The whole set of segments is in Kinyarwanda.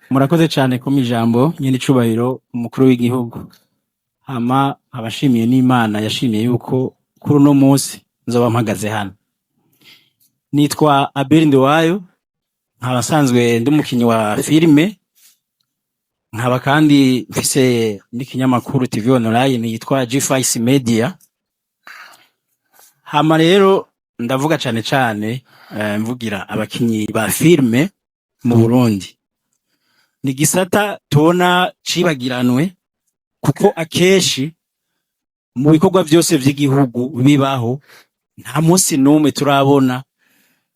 Murakoze cyane ku ijambo nyine icubahiro umukuru w'igihugu. Hama abashimiye n'Imana yashimiye yuko kuri uno munsi nzoba mpagaze hano. Nitwa Abel Nduwayo, nkaba nsanzwe ndi umukinyi wa filime, nkaba kandi mfise n'ikinyamakuru TV online yitwa G5 Media. Hama rero ndavuga cane cane mvugira abakinyi ba filime mu Burundi. Ni gisata tubona cibagiranwe kuko akeshi mu bikorwa vyose vy'igihugu bibaho nta munsi n'umwe turabona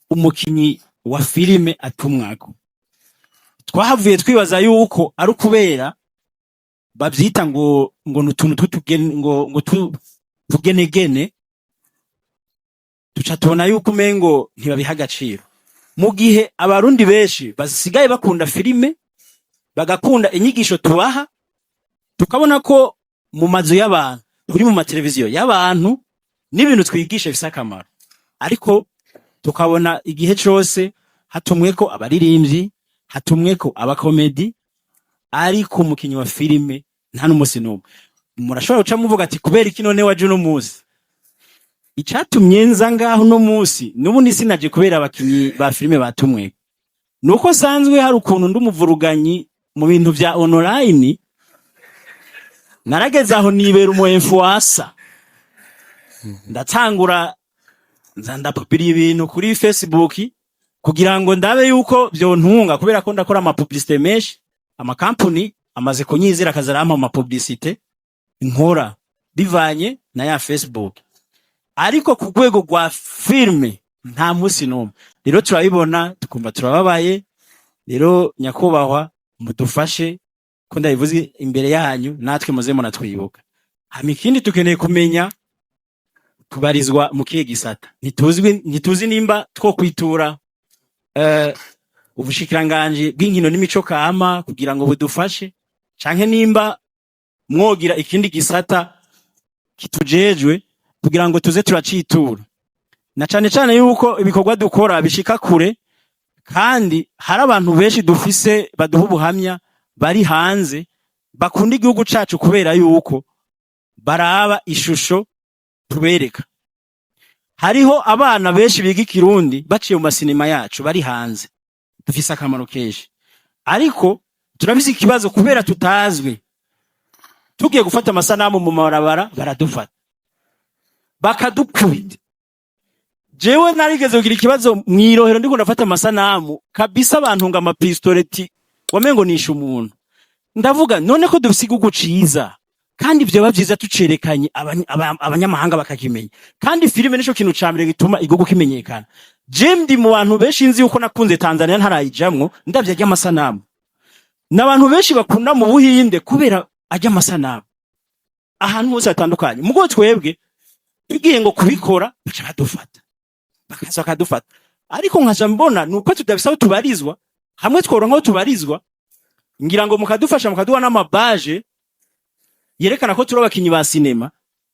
umukinyi wa filime atumwako. Twahavuye twibaza yuko ari kubera bavyita ngo nutuntu tugenegene, tuca tubona yuko umengo ntibabiha agaciro, mu gihe abarundi benshi basigaye bakunda filime, bagakunda inyigisho tubaha, tukabona ko mu mazu y'abantu, turi mu mateleviziyo y'abantu n'ibintu twigisha bifise akamaro, ariko tukabona igihe cose hatumweko abaririmbyi, hatumweko abakomedi, ariko umukinyi wa filime nta n'umusi n'umwe. Murashobora guca muvuga ati kubera iki none waje uno musi? Icatumye nza ngaho uno musi n'ubundi sinaje kubera abakinyi ba filime batumweko, nuko sanzwe hari ukuntu ndumuvuruganyi mu bintu vya online, narageze aho nibera umu influencer, ndatangura nza ndapupiriye ibintu kuri Facebook kugira ngo ndabe yuko vyontunga, kubera ko ndakora ama publicité menshi, ama company amaze kunyizera akazarampa ama publicité nkora bivanye na ya Facebook, ariko ku rwego rwa filme nta musi n'umwe. Rero turabibona tukumva turababaye. Rero nyakubahwa mudufashe ko ndabivuze imbere yanyu, natwe muze munatwibuka. Hama ikindi tukeneye kumenya tubarizwa mu kihe gisata. Ntituzi nimba two kwitura ubushikiranganji bw'inkino n'imico kama kugira ngo budufashe, canke nimba mwogira ikindi gisata kitujejwe kugira ngo tuze turacitura. Na cane cane yuko ibikorwa dukora bishika kure, kandi hari abantu benshi dufise baduha ubuhamya bari hanze bakunda igihugu cacu kubera yuko baraba ishusho tubereka. Hariho abana benshi biga ikirundi baciye mu masinema yacu bari hanze, dufise akamaro kenshi, ariko turafise ikibazo kubera tutazwi. Tugiye gufata amasanamu mu mabarabara baradufata bakadukubita. Jewe narigeze kugira ikibazo mwirohero ndiko ndafata amasanamu kabisa, abantu ngo amapistoleti wamengo nisha umuntu. Ndavuga none ko dufise igihugu ciza, kandi ivyo bavyiza tucerekanye abanyamahanga bakakimenya, kandi filime nico kintu cambere gituma igihugu kimenyekana. Je ndi mu bantu benshi nzi yuko nakunze Tanzania ntarayijamwo, ndavye ajya amasanamu. N'abantu benshi bakunda mu Buhinde kubera ajya amasanamu ahantu hose hatandukanye. Mugo twebwe tugiye ngo kubikora baca badufata, bakaza bakadufata. Ariko nkaja mbona nuko tudafise aho tubarizwa, hamwe tworonka aho tubarizwa, ngira ngo mukadufasha mukaduha n'amabaje yerekana ko turi abakinyi ba sinema,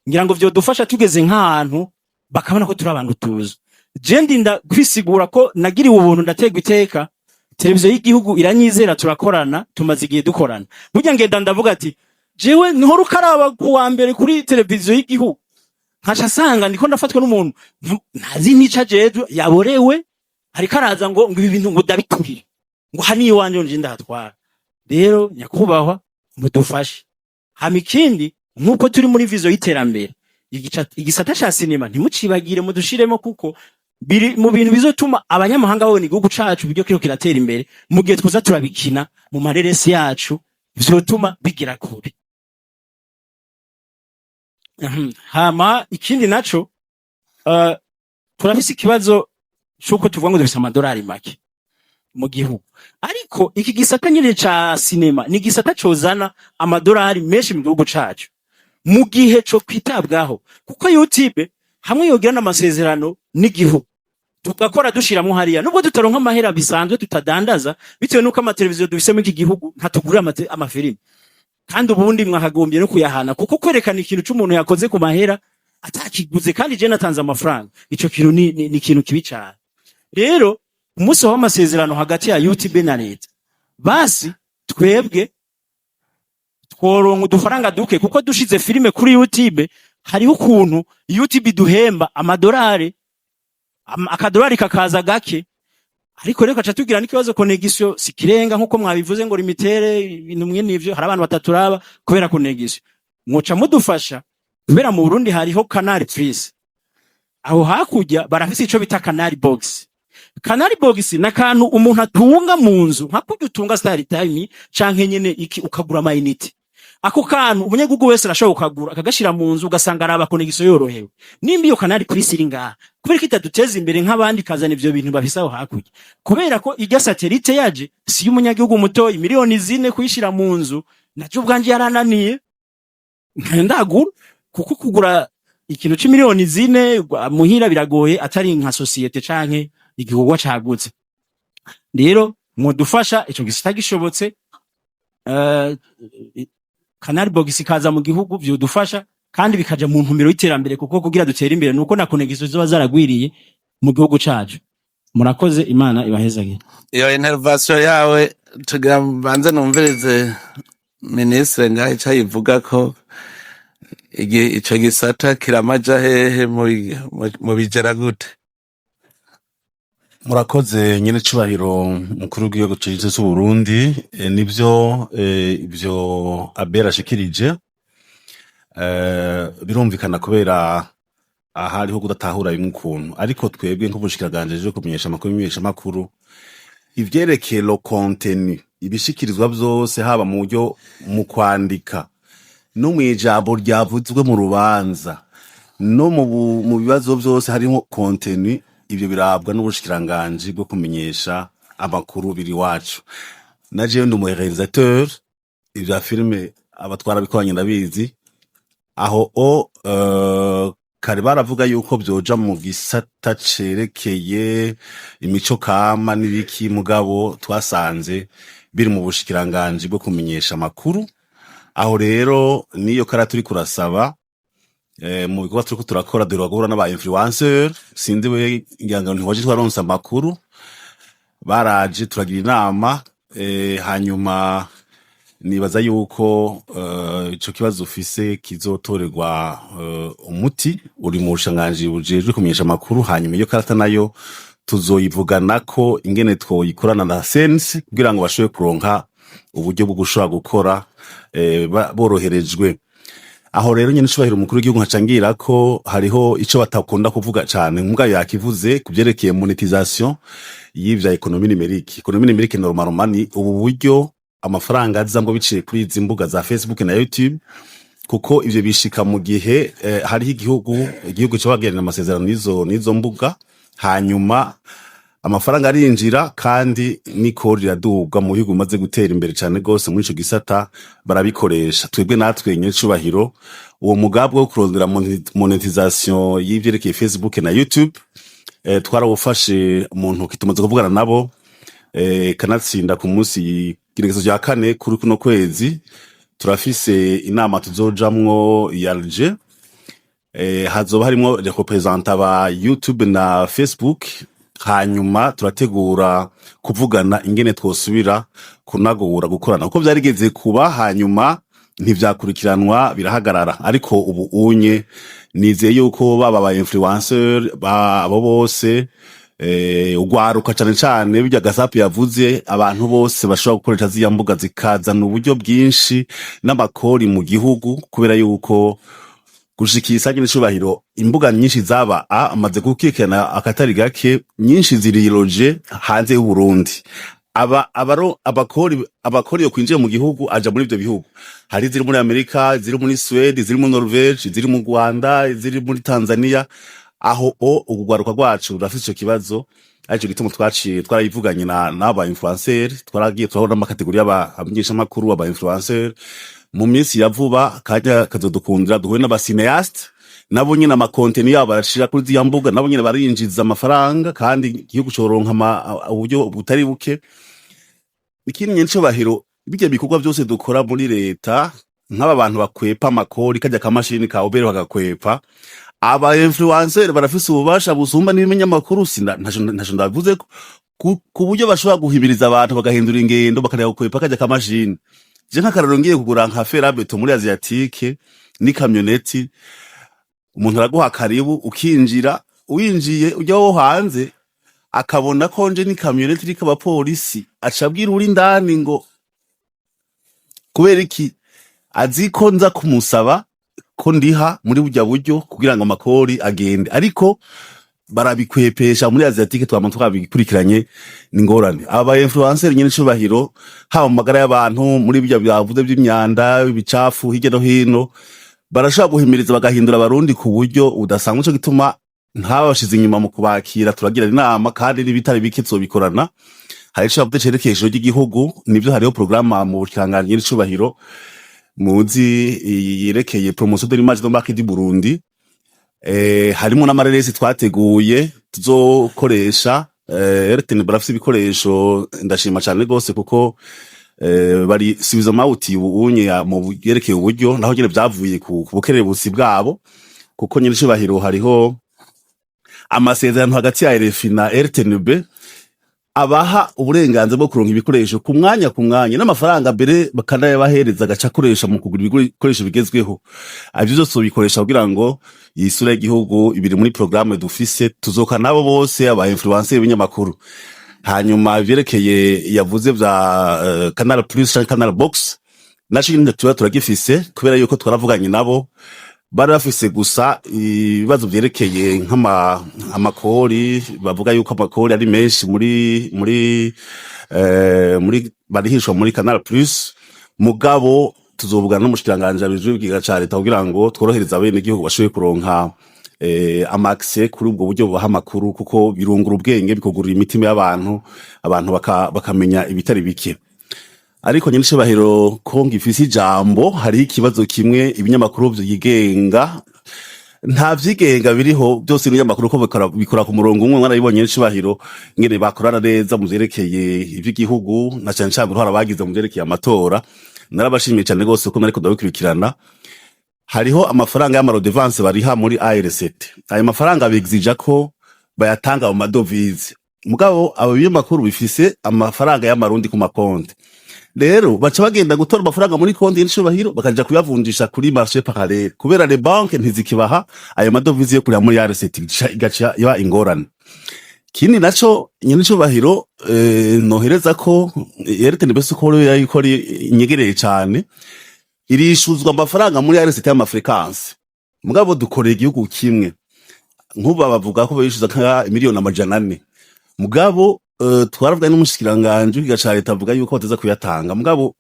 ngira ngo vyodufasha tugeze nk'ahantu bakabona ko turi abantu tuzi. Je ndinda kwisigura ko nagiriwe ubuntu ndategwa iteka, televiziyo y'igihugu iranyizera, turakorana, tumaze igihe dukorana. Burya ngenda ndavuga ati jewe niho rukaraba kuwa mbere kuri televiziyo y'igihugu, nkaca sanga ndiko ndafatwa n'umuntu ntazi nica jeje yaborewe, ariko araza ngo ibi bintu ngo dabikurire ngo hani iwanje nje ndahatwara. Rero nyakubahwa mudufashe. Hama ikindi, nkuko turi muri vizo y'iterambere, igisata ca sinema ntimucibagire, mudushiremo, kuko biri mu bintu bizotuma abanyamahanga babona igihugu cacu biryo kiro kiratera imbere, mu gihe twoza turabikina mu mareresi yacu, bizotuma bigira kure. Hama ikindi naco, turafise ikibazo c'uko tuvuga ngo dufise amadolari make mu gihugu, ariko iki gisata nyine ca sinema ni gisata cozana amadolari menshi mu gihugu cacu mu gihe co kwitabwaho, kuko YouTube hamwe yogira n'amasezerano n'igihugu tugakora dushiramwo hariya, nubwo tutaronka amahera bisanzwe tutadandaza, bitewe nuko amateleviziyo dufise mu iki gihugu ntatugurira amafilime, kandi ubundi mwakagombye no kuyahana, kuko kwerekana ikintu c'umuntu yakoze ku mahera atakiguze, kandi je natanze amafaranga, ico kintu ni ikintu kibi cane. Rero umunsi w'amasezerano hagati ya YouTube na leta, basi twebwe tworonka udufaranga duke kuko dushize filime kuri YouTube hariho ukuntu YouTube duhemba amadolari akadolari kakaza gake ariko reka tugira n'ikibazo connection sikirenga nkuko mwabivuze ngo limitere ibintu mwe nivyo hari abantu bataturaba kubera connection mwoca mudufasha kubera mu Burundi hariho Canal Plus aho hakujya barafise ico bita Canal Box. Canal Box nakantu umuntu atunga mu nzu nkakujya utunga Star Time canke nyene iki ukagura amayinite ako kantu umunyagugu wese arashobora kugura akagashira mu nzu ugasanga araba connection yorohewe nimba iyo Canal Plus iri ngaha kubera kitaduteza imbere nk'abandi kazana ivyo bintu bafisaho hakujya kubera ko irya satellite yaje si umunyagihugu mutoyi miliyoni 4 kuyishira mu nzu naco ubwanje yarananiye ndagura kuko kugura ikintu c'imiliyoni 4 muhira biragoye atari nka societe canke igikorwa cagutse rero mwodufasha ico gisita gishobotse Canal Box ikaza mu gihugu vyodufasha kandi bikaja mu ntumbero y'iterambere kuko kugira dutere imbere nuko na connection ziba zaragwiriye mu gihugu cacu. Murakoze, Imana ibahezage. Iyo intervention yawe tugira banze numvirize ministre ngaho cayivuga ko ico gisata kiramaja hehe mu bijera gute. Murakoze nyene cubahiro mukuru w'igihugu c'igihugu c'u Burundi nivyo ivyo Abera ashikirije birumvikana kubera ahariho kudatahura bimwe ukuntu ariko twebwe nk'ubushikiranganje je kumenyesha makuru ivyerekeye lo contenu ibishikirizwa vyose haba mu buryo mu kwandika no mwijambo ryavuzwe mu rubanza no mu bibazo vyose harimo contenu ibyo birabwa n'ubushikiranganje bwo kumenyesha amakuru biri wacu naje ndi umurealisateur ivya filme abatwara bikoranye ndabizi aho kare baravuga yuko byoja mu gisata cerekeye imico kama n'ibiki mugabo twasanze biri mu bushikiranganje bwo kumenyesha amakuru aho rero niyo kara turi kurasaba mu bikorwa turiko turakora duragura n'aba influencer sindi we nganga ntiwaje twaronsa amakuru baraje turagira inama hanyuma nibaza yuko ico kibazo ufise kizotorerwa umuti uri mu bushanganje bujejwe kumenyesha amakuru hanyuma iyo karata nayo tuzoyivugana ko ingene twoyikorana na sense kugira ngo bashobore kuronka uburyo bwo gushobora gukora boroherejwe aho rero nyene cubahiro umukuru w'igihugu nkacangira ko hariho ico batakunda kuvuga cane mbwa yakivuze kuvyerekeye monetisation y'ivya economie numérique. Economie numérique normalement ni ubu buryo amafaranga aza ngo biciye kuri izi mbuga za Facebook na YouTube kuko ivyo bishika mu gihe hariho igihugu cyo bagirana amasezerano nizo mbuga hanyuma amafaranga arinjira kandi niko riradubwa mu bihugu bimaze gutera imbere cyane gose muri ico gisata barabikoresha twebwe natwe nyine cubahiro uwo mugabwe wo kurondera monetisation y'ivyerekeye Facebook na YouTube twarawufashe umuntu kitumaze kuvugana nabo kanatsinda ku munsi giregezo rya 4 kuri kuno kwezi turafise inama tuzojamwo yarje hazoba harimo les représentants ba YouTube na Facebook hanyuma turategura kuvugana ingene twosubira kunagura gukorana uko byarigeze kuba hanyuma ntivyakurikiranwa birahagarara ariko ubu unye nizeye yuko baba ba influencer abo bose ugwaruka cane bijya gasapu yavuze abantu bose bashobora gukoresha ziya mbuga zikazana uburyo bwinshi n'amakori mu gihugu kubera yuko gushikisa nyine cubahiro imbuga nyinshi zaba amaze gukikana akatari gake nyinshi ziriroje hanze y'u Burundi abakori yo kwinjiye mu gihugu aja muri ivyo bihugu hari ziri muri Amerika ziri muri Sweden ziri muri Norvege ziri mu Rwanda ziri muri Tanzania aho ugugwaruka rwacu rafise ico kibazo ariko gituma twarayivuganye n'aba influencer twaragiye turabona amakategori y'abamenyesha makuru aba influencer mu minsi ya vuba kajya kazodukundira duhure n'abasineaste nabo nyine amakonteni yabo barashira kuri ziya mbuga nabo nyine barinjiza amafaranga kandi igihugu coronka uburyo butari buke ikindi nyinshi bahiro bijye bikorwa byose dukora muri leta nk'aba bantu bakwepa amakori kajya kamashini ka obero bagakwepa aba influencer barafise ububasha busumba n'ibimenya makuru ntajo ndavuze ko ku buryo bashobora guhimiriza abantu bagahindura ingendo bakareba kukwepa kajya kamashini. Je nk'akararo ngiye kugura nka ferabeto muri Asiatique ni kamyoneti, umuntu araguha karibu ukinjira, winjiye ujya wo hanze akabona ko nje ni kamyoneti iriko abapolisi, acabwira uri ndani ngo kubera iki, azi ko nza kumusaba ko ndiha muri burya buryo kugira ngo amakori agende, ariko barabikwepesha muri Asiatique twama twabikurikiranye n'ingorane. Aba influencer nyene cubahiro haba mu magara y'abantu muri bijya byavuze by'imyanda ibicafu hirya no hino, barashobora guhimiriza bagahindura abarundi ku buryo udasanzwe, cyo gituma ntabashize inyuma mu kubakira, turagira inama kandi n'ibitari bike tuzobikorana. Hari ico bavuze cerekeye ijoro ry'igihugu, nivyo hariho programme mu bukiranganji nyene cubahiro muzi yerekeye promotion de l'image de marque du Burundi. Harimo n'amareresi twateguye tuzokoresha, RTN barafise ibikoresho ndashima cyane gose kuko bari subiza mauti ubunye mu yerekeye uburyo naho nyene byavuye ku bukerebusi bwabo, kuko nyene cubahiro hariho amasezerano hagati ya RFI na RTNB abaha uburenganzira bwo kuronka ibikoresho ku mwanya n'amafaranga mbere bakanayabahereza agaca akoresha mu kugura ibikoresho bigezweho. Ivyo byose bikoresha kugira ngo isura y'igihugu ibiri muri programme dufise tuzoka nabo bose aba influencer b'inyamakuru. Hanyuma vyerekeye yavuze vya Canal Plus canke Canal Box naco nyine turagifise kubera yuko twaravuganye nabo, bari bafise gusa ibibazo vyerekeye nk'amakori, bavuga yuko amakori ari menshi muri barihishwa muri Canal Plus. Mugabo tuzovugana n'umushikiranganje w'igihugu ca leta kugira ngo tworohereza bene igihugu bashoboye kuronka amaxe kuri ubwo buryo bubaha amakuru, kuko birungura ubwenge bikugurira imitima y'abantu, abantu bakamenya ibitari bike. Ariko nyine cubahiro ko ngifise ijambo, hari ikibazo kimwe ibinyamakuru vyigenga nta vyigenga biriho byose, ibinyamakuru ko bikora ku murongo umwe. Mwarabibonye nyine cubahiro ngene bakorana neza mu vyerekeye ivy'igihugu, na cyane cyane uruhara bagize mu vyerekeye amatora. Narabashimiye cyane gose ko nariko ndabikurikirana. Hariho amafaranga y'amarodevance bariha muri ARCT, ayo mafaranga bigizija ko bayatanga mu madovize, mugabo abo binyamakuru bifise amafaranga y'amarundi ku makonti. Rero baca bagenda gutora amafaranga muri konti y'icubahiro bakaja kuyavunjisha kuri marché parallèle, kubera les banques ntizikibaha ayo madovize yo kuri muri ARCT, igaca iba ingorane. Kindi naco nyene cubahiro nohereza ko yerekene bese ko yuko ari inyegereye cyane, irishuzwa amafaranga muri ARCT y'amafrequence, mugabo dukoreye igihugu kimwe. Nkuba bavuga ko bishuza nka miliyoni 400, mugabo twaravuga n'umushikiranganje w'igaca leta avuga yuko bateza kuyatanga, mugabo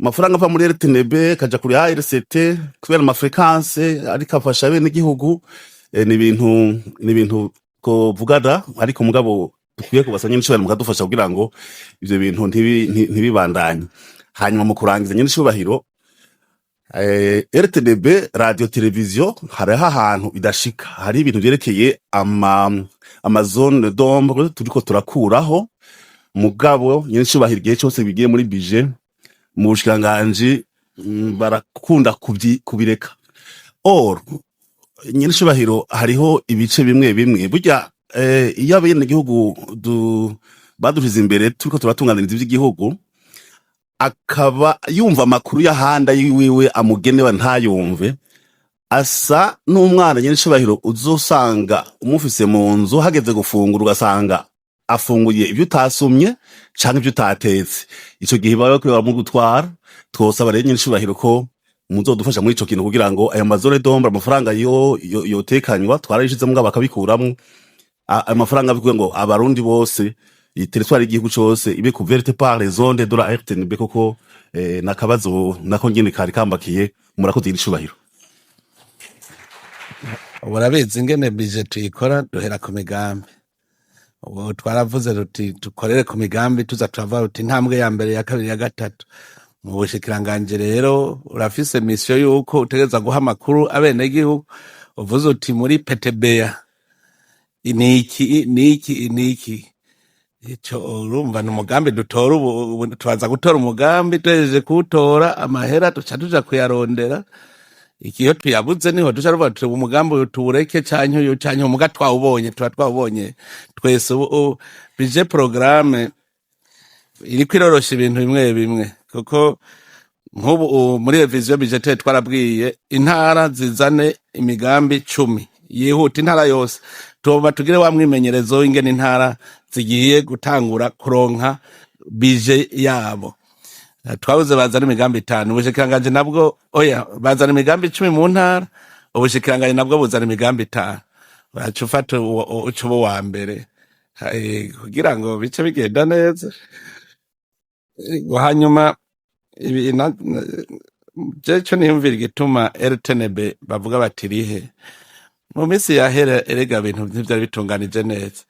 amafaranga ava muri RTNB kaja kuri ARCT kubera amafrequence ariko afasha bene igihugu. Ni ibintu ko vugada, ariko mugabo dukwiye kubasanya n'icubahiro mukadufasha kugira ngo ivyo bintu ntibibandanye. Hanyuma mu kurangiza nyine cubahiro, RTNB radio televiziyo hariho ahantu idashika, hari ibintu vyerekeye amazone d'ombre turiko turakuraho, mugabo nyine cubahiro igihe cyose bigiye muri budget mu bushikiranganje barakunda kubireka. Or nyine cubahiro hariho ibice bimwe burya iyo abene igihugu badushize imbere turiko turatunganiriza ivy'igihugu, akaba yumva amakuru y'ahanda yiwiwe amugenewe ntayumve, asa n'umwana nyine cubahiro uzosanga umufise mu nzu hageze gufungura ugasanga afunguye ibyo utasumye canke ibyo utatetse. Ico gihe baba bakwiye baramugutwara. Twosaba rero nyine cubahiro ko muzodufasha muri ico kintu kugira ngo ayo mazone d'ombre amafaranga yotekanywa twarayishizemo ngo bakabikuramwo amafaranga bikuye ngo abarundi bose territoire y'igihugu cose ibe couverte par les zones de la RTNB, koko nakabazo nako nyine kari kambakiye. Murakoze iricubahiro. Urabizi ingene budget tuyikora, duhera ku migambi. Ubu twaravuze ruti dukorere ku migambi, tuza turava ruti intambwe ya mbere ya kabiri ya gatatu. Mu bushikiranganje rero urafise mission yuko utegeza guha amakuru abene gihugu, uvuze uti muri PTBA niki ico urumva n'umugambi dutora. Ubu tubaza gutora umugambi, tuhejeje kuwutora amahera tuca tuja kuyarondera. Ikiyo tuyabuze niho tuca ruva tuti umugambi tuwureke canke uyu canke umuga twawubonye twese. budget programme iriko irorosha ibintu bimwe bimwe kuko nk'ubu muri revision budgetaire twarabwiye intara zizane imigambi 10 yihuta intara yose tuba tugire wa mwimenyerezo ingene intara zigiye gutangura kuronka budget yabo. Twabuze bazana imigambi 5 ubushikiranganje nabwo oya bazana imigambi 10 mu ntara ubushikiranganje nabwo buzana imigambi 5 bacufata ucubo wa mbere kugira ngo bice bigenda neza. Hanyuma ibi cyo niyumvira igituma RTNB bavuga batirihe mu minsi yahera erega bintu ntivyari bitunganije neza.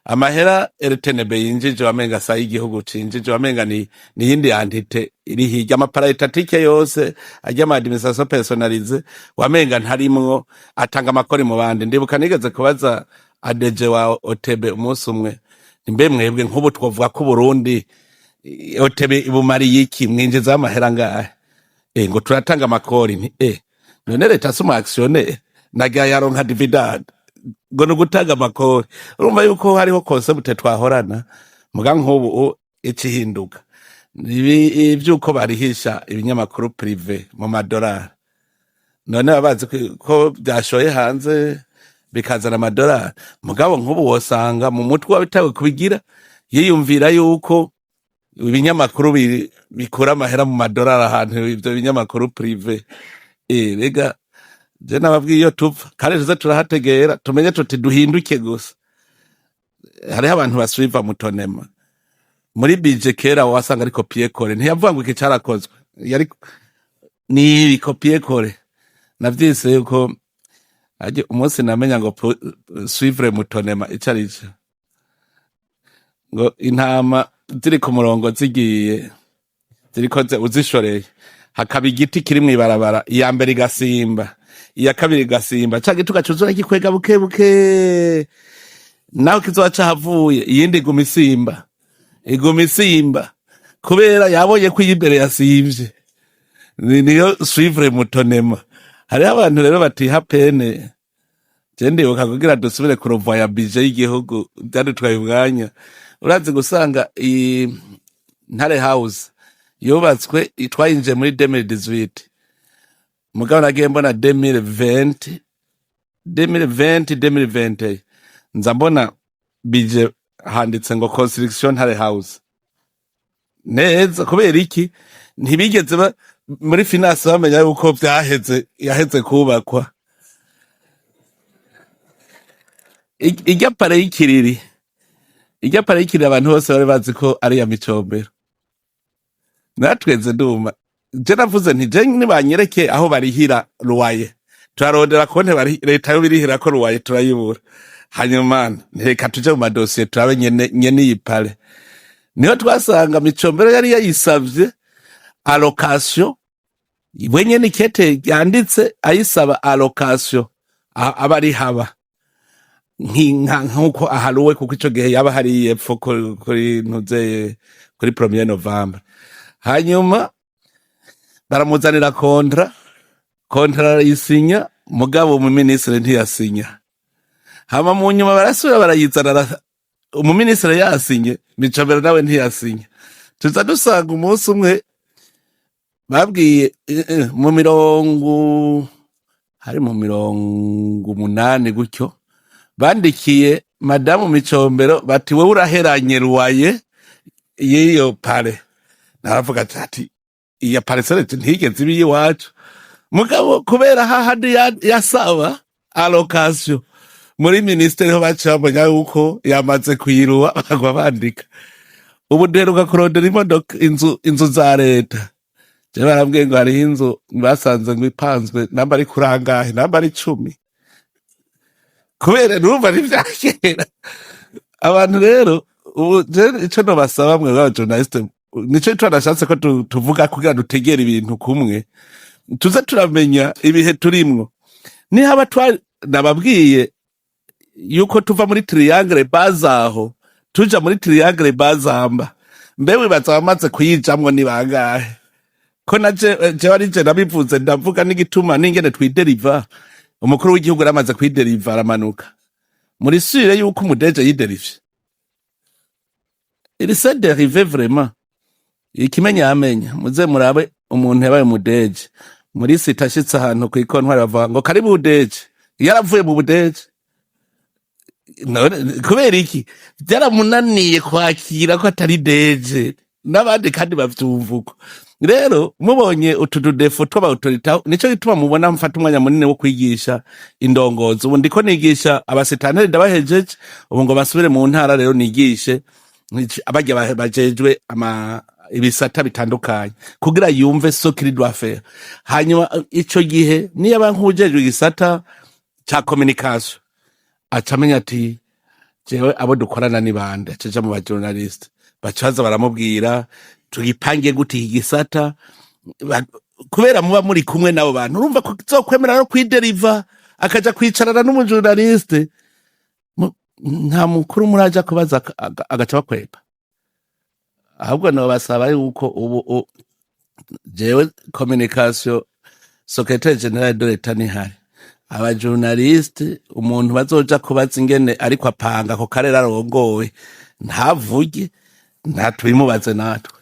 Amahera RTNB yinjije wamenga sa y'igihugu cinjije wamenga ni yindi entité iri hirya amaparaetatike yose ajya ama administration personnalisée wamenga ntarimwo atanga amakori mu bandi. Ndibuka nigeze kubaza ADG wa OTB umunsi umwe nimbe mwebwe nk'ubu twovuga ko Burundi OTB ibumari yiki mwinjiza amahera ngahe ngo turatanga amakori nti none leta suma actionnaire naga yaronka dividend ngo no gutanga amakori. Urumva yuko hariho concept twahorana muga nk'ubu ikihinduka ivyuko barihisha ibinyamakuru privé mu madolari none babazi ko byashoye hanze bikazana amadolari mugabo nk'ubu wosanga mu mutwe wabitawe kubigira yiyumvira yuko ibinyamakuru bikura amahera mu madolari ahantu ivyo binyamakuru privé rega je nababwiye iyo tuva kandi tuza turahategera tumenye tuti duhinduke gusa. Hariho abantu basuiva mutonema muri budget kera wasanga ari copier coller ntiyavuga ngo iki carakozwe yari ni copier coller navyise yuko aje umunsi namenya ngo suivre mutonema icarice ngo intama ziri ku murongo zigiye zirikoze uzishoreye hakaba igiti kiri mwibarabara iya mbere igasimba iya kabiri igasimba ca giti ugacuzura gikwega buke buke naho kizoca havuye iyindi iguma isimba kubera yabonye ko iyimbere yasivye niyo suivre mutonema. Hariho abantu rero batiha pene je ndibuka kugira dusubire kurovoya ya budget y'igihugu byadutwaye ubwanya urazi gusanga Ntare House yubatswe itwayinje muri 2018 mugabo nagiye mbona 2020 nza mbona budget handitse ngo construction Ntare House neza kubera iki ntibigeze muri finance bamenya yuko yaheze kubakwa. Ijya pare y'ikiriri abantu bose bari bazi ko ari ya Micombero natweze nduma je navuze nti je nibanyereke aho barihira ruwaye turarondera konte bari leta yo birihira ko ruwaye turayibura hanyuma reka tuje mu madosiye turabe nyene yipale niho twasanga Micombero yari yayisavye allocation ibwenye nikete yanditse ayisaba allocation abari haba nkuko aharuwe kuko ico gihe yaba hari epfo kuri ntuze kuri 1 November. Hanyuma baramuzanira kontra yisinya mugabo mu ministre ntiyasinya. Hama mu nyuma barasubira barayizana mu ministre yasinye Micombero nawe ntiyasinya. Tuza dusanga umunsi umwe babwiye mu 80 gutyo bandikiye madamu Micombero bati we uraheranye ruwaye yiyo pare. Naravuga ati iya pare serete ntigeze ibi iwacu mugabo kubera hahandi yasaba allocation muri ministeri ho bacabanya uko yamaze kuyiruwa bagwa bandika ubu deruka kurondera imodoka inzu za leta je barambwiye ngo hari inzu basanze ngo ipanzwe namba ari kurangahe namba ari 10 kubera numva n'ivyakera abantu rero ubu ico no basaba mwe ba journaliste nico twanashatse ko tuvuga kugira dutegera ibintu kumwe tuza turamenya ibihe turimwo ni haba nababwiye yuko tuva muri triangle bazaho tuja muri triangle bazamba mbewe bazamaze kuyijamwo ni bangahe ko naje ari je nabivuze ndavuga n'igituma n'ingene twideriva umukuru w'igihugu aramaze kwideriva aramanuka muri sire yuko umudeje yiderivye il s'est dérivé vraiment. Ikimenya amenya muze murabe umuntu yabaye umudeje muri sita ashitse ahantu kw'ikontwari bavuga ngo kari budeje yaravuye mu budeje none kubera iki byaramunaniye kwakira ko atari deje n'abandi kandi bavyumva uko rero mubonye utududefo tw'abautorita nico gituma mubona mfata umwanya munini wo kwigisha indongozi ubu ndiko nigisha abasitanteri ndabahejeje ubu ngo basubire mu ntara rero nigishe abarya bajejwe ibisata bitandukanye kugira yumve so kiri doit faire hanyuma ico gihe niyo bankujejwe igisata ca communication acamenya ati jewe abo dukorana ni bande acaja mu bajournaliste bacaza baramubwira tugipange gute igisata kubera muba muri kumwe nabo bantu urumva ko kizokwemera no kwideriva akaja kwicarana n'umujournaliste nta mukuru muraja kubaza agaca bakwepa ahubwo no basaba yuko ubu jewe communication secrétaire général de l'état ni hari abajournaliste umuntu bazoja kubaza ingene ariko apanga ko karera arongowe ntavuge ntatubimubaze natwe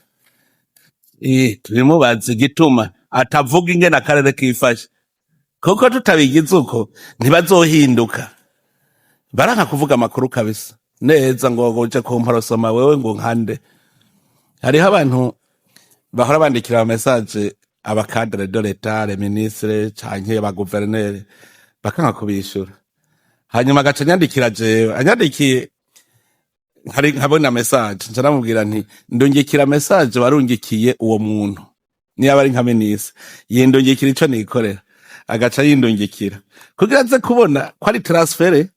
tubimubaze igituma atavuga ingene akarere kifashe kuko tutabigize uko ntibazohinduka baranka kuvuga amakuru kabisa neza ngo uje kumparosoma wewe ngo nkande hariho abantu bahora bandikira message abakadre de l'état les ministres canke aba gouverneur bakanka kubishura hanyuma gaca nyandikira jewe anyandikiye hari nkabona message ncaramubwira nti ndongekira message warungikiye uwo muntu niyo ari nka ministre yindongekira ico nikorera agaca yindongekira kugira aze kubona ko ari transfert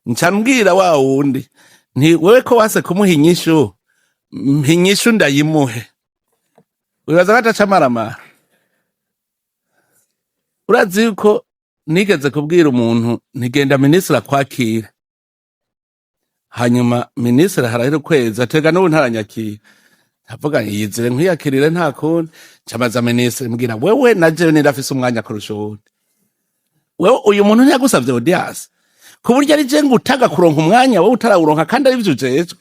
ncambwira wa wundi nti wewe ko wase kumuha inyishu ndayimuhe uraza gataca maramara urazi yuko nigeze kubwira umuntu ntigenda ministre akwakira hanyuma ministre harahera ukwezi atega n'ubu ntaranyakira avuga yizire nkwiyakirire nta kundi camaza ministre mbwira wewe na jewe nirafise umwanya kurusha uwundi wewe uyu muntu ntiyagusavye audience ku buryo ari je ngutaga kuronka umwanya wowe utarawuronka kandi ari byo ujejwe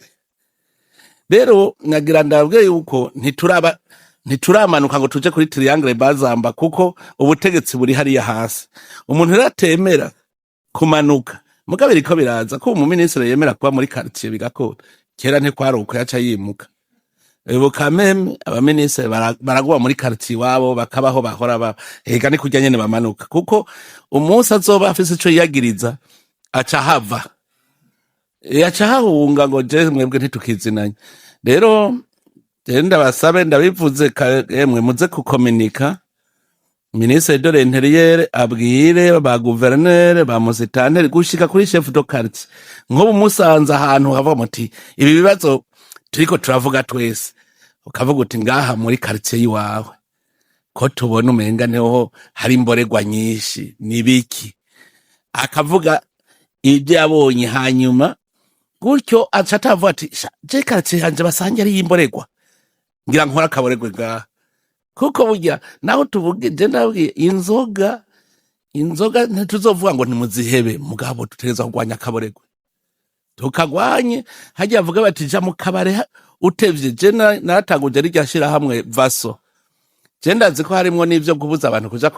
rero nagira ndabwe yuko ntituramanuka ngo tuje kuri triangle bazamba kuko ubutegetsi buri hariya hasi umuntu ratemera kumanuka mugabiri ko biraza ko umuministre yemera kuba muri quartier bigakora kera ntikwaruko yaca yimuka ebo kameme abaministre baragwa muri quartier wabo bakabaho bahora ba hega ni kujya nyene bamanuka kuko umunsi azoba afise ico yagiriza aca hava yaca hahunga ngo je mwebwe ntitukizinanye rero ndabasabe ndabivuze emwe muze kukomunika ministre de l'intérieur abwire ba gouverneur ba musitanteri gushika kuri chef de quartier nko musanza ahantu hava muti ibi bibazo turiko turavuga twese ukavuga uti ngaha muri quartier yiwawe ko tubona umenga neho hari imboregwa nyinshi nibiki akavuga ibyo yabonye hanyuma gutyo aca atavuga ati je quartier hanje basange ari imboregwa ngira nkora akaboregwe ngaha kuko burya naho tuvuge je ndabwiye inzoga ntituzovuga ngo nimuzihebe mugabo tutegeza kugwanya akaboregwe tukagwanye hajya avuga bati ja mu kabare utevye je naratanguje rijya shira hamwe vaso je ndazi ko harimwo n'ivyo kubuza abantu kuja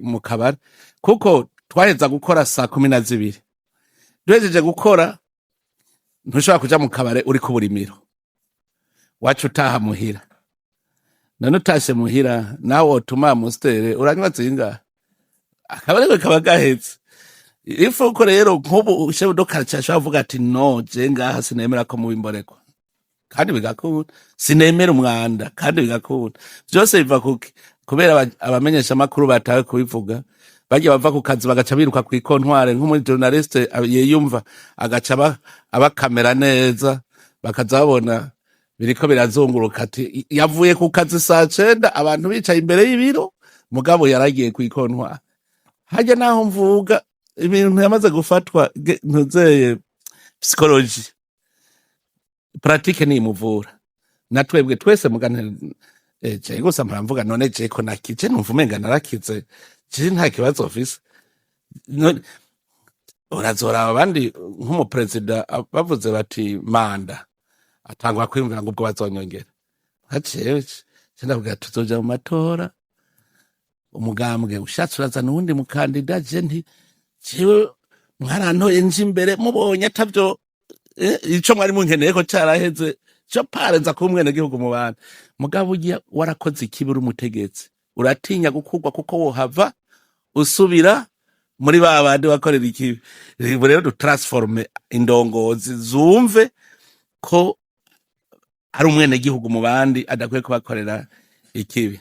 mu kabare kuko twaheza gukora saa 12 duhejeje gukora ntushobora kuja mu kabare uri ku burimiro wacu utaha muhira none utashe muhira nawe wotuma mustere uranywa zinga akabarego kaba gahetse ifuko rero nk'ubu chef de quartier ashavuga ati no je ngaha sinemera ko mu bimborekwa kandi bigakunda sinemera umwanda kandi bigakunda byose biva kuki kubera abamenyesha makuru batawe kubivuga bajya bava ku kazi bagaca biruka ku ikontware nk'umu journaliste yeyumva agaca abakamera neza bakaza babona biriko birazunguruka ati yavuye ku kazi saa 9 abantu bicaye imbere y'ibiro mugabo yaragiye ku ikontware hajya naho mvuga ibintu yamaze gufatwa ntuzeye psychology pratique ni muvura natwebwe twese mugane je gusa mvuga none je ko nakice numvumenga narakize je nta kibazo office urazora abandi nk'umu president bavuze bati manda atangwa kwiyumvira ngo ubwo bazonyongera hacewe sindakubwira tuzoja mu matora umugambwe ushatse urazana uwundi mukandida je nti jewe mwarantoye nje imbere mubonye atavyo ico mwari munkeneye ko caraheze cyo parenza kuba umwenegihugu mu bantu mugabo ugiye warakoze ikibi uri umutegetsi uratinya gukurwa kuko wohava usubira muri ba bandi bakorera ikibi rero dutransforme indongozi zumve ko ari umwenegihugu mu bandi adakwiye kubakorera ikibi